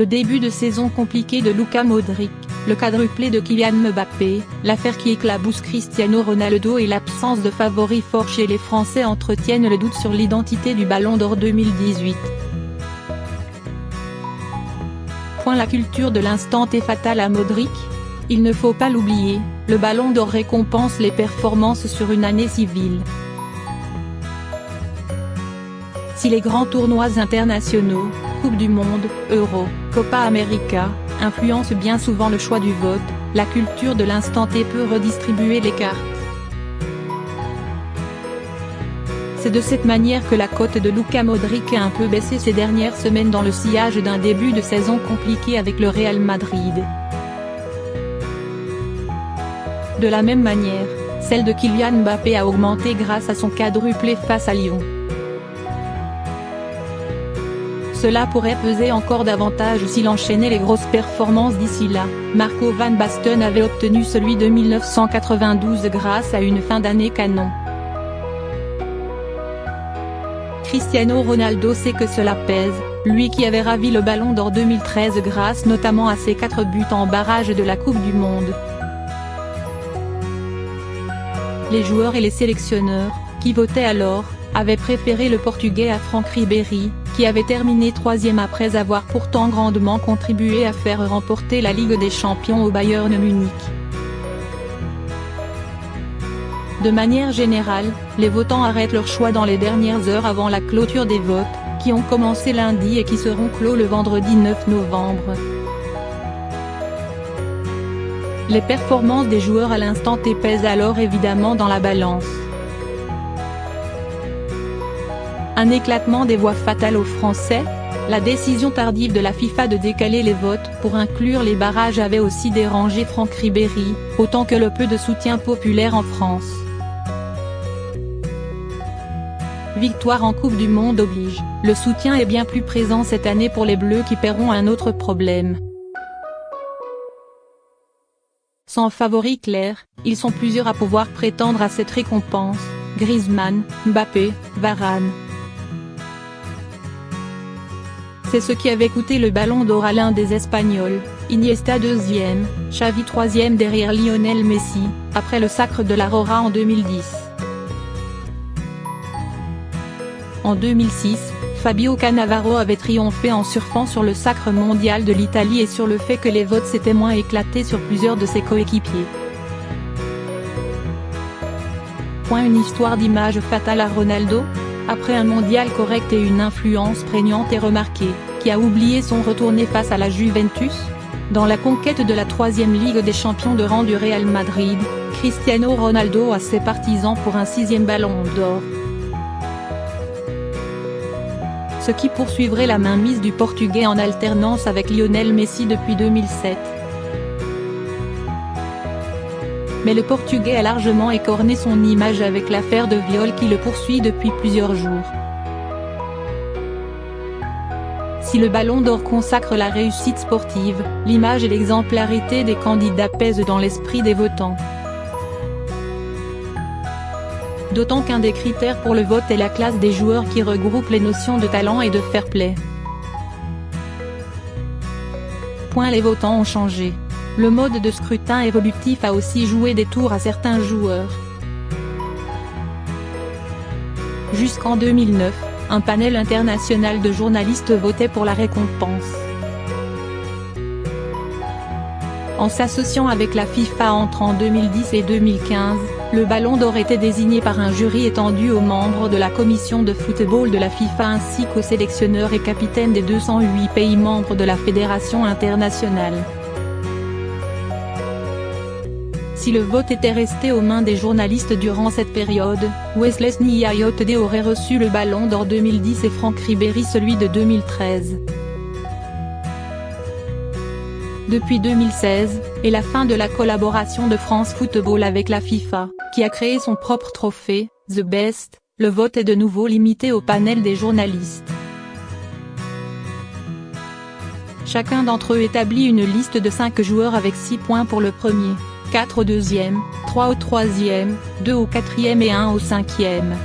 le début de saison compliqué de Luka Modric, le quadruplé de Kylian Mbappé, l'affaire qui éclabousse Cristiano Ronaldo et l'absence de favoris forts chez les Français entretiennent le doute sur l'identité du Ballon d'Or 2018. La culture de l'instant est fatale à Modric. Il ne faut pas l'oublier, le Ballon d'Or récompense les performances sur une année civile. Si les grands tournois internationaux, Coupe du Monde, Euro, Copa América, influencent bien souvent le choix du vote, la culture de l'instant T peut redistribuer les cartes. C'est de cette manière que la cote de Luka Modric a un peu baissé ces dernières semaines dans le sillage d'un début de saison compliqué avec le Real Madrid. De la même manière, celle de Kylian Mbappé a augmenté grâce à son quadruplé face à Lyon. Cela pourrait peser encore davantage s'il enchaînait les grosses performances d'ici là. Marco van Basten avait obtenu celui de 1992 grâce à une fin d'année canon. Cristiano Ronaldo sait que cela pèse, lui qui avait ravi le Ballon d'Or 2013 grâce notamment à ses 4 buts en barrage de la Coupe du Monde. Les joueurs et les sélectionneurs, qui votaient alors, avaient préféré le Portugais à Franck Ribéry, qui avait terminé 3e après avoir pourtant grandement contribué à faire remporter la Ligue des Champions au Bayern Munich. De manière générale, les votants arrêtent leur choix dans les dernières heures avant la clôture des votes, qui ont commencé lundi et qui seront clos le vendredi 9 novembre. Les performances des joueurs à l'instant T pèsent alors évidemment dans la balance. Un éclatement des voix fatale aux Français? La décision tardive de la FIFA de décaler les votes pour inclure les barrages avait aussi dérangé Franck Ribéry, autant que le peu de soutien populaire en France. Victoire en Coupe du Monde oblige, le soutien est bien plus présent cette année pour les Bleus qui paieront un autre problème. Sans favori clair, ils sont plusieurs à pouvoir prétendre à cette récompense: Griezmann, Mbappé, Varane. C'est ce qui avait coûté le Ballon d'Or à l'un des Espagnols, Iniesta 2e, Xavi 3e derrière Lionel Messi, après le sacre de la Roja en 2010. En 2006, Fabio Cannavaro avait triomphé en surfant sur le sacre mondial de l'Italie et sur le fait que les votes s'étaient moins éclatés sur plusieurs de ses coéquipiers. Une histoire d'image fatale à Ronaldo? Après un mondial correct et une influence prégnante et remarquée, qui a oublié son retourné face à la Juventus? Dans la conquête de la 3e Ligue des Champions de rang du Real Madrid, Cristiano Ronaldo a ses partisans pour un 6e Ballon d'Or. Ce qui poursuivrait la mainmise du Portugais en alternance avec Lionel Messi depuis 2007. Mais le Portugais a largement écorné son image avec l'affaire de viol qui le poursuit depuis plusieurs jours. Si le Ballon d'Or consacre la réussite sportive, l'image et l'exemplarité des candidats pèsent dans l'esprit des votants. D'autant qu'un des critères pour le vote est la classe des joueurs qui regroupe les notions de talent et de fair play. Les votants ont changé. Le mode de scrutin évolutif a aussi joué des tours à certains joueurs. Jusqu'en 2009, un panel international de journalistes votait pour la récompense. En s'associant avec la FIFA entre 2010 et 2015, le Ballon d'Or était désigné par un jury étendu aux membres de la commission de football de la FIFA ainsi qu'aux sélectionneurs et capitaines des 208 pays membres de la fédération internationale. Si le vote était resté aux mains des journalistes durant cette période, Wesley Sneijder aurait reçu le Ballon d'Or 2010 et Franck Ribéry celui de 2013. Depuis 2016, et la fin de la collaboration de France Football avec la FIFA, qui a créé son propre trophée, The Best, le vote est de nouveau limité au panel des journalistes. Chacun d'entre eux établit une liste de 5 joueurs avec 6 points pour le premier, 4 au deuxième, 3 au troisième, 2 au quatrième et 1 au cinquième.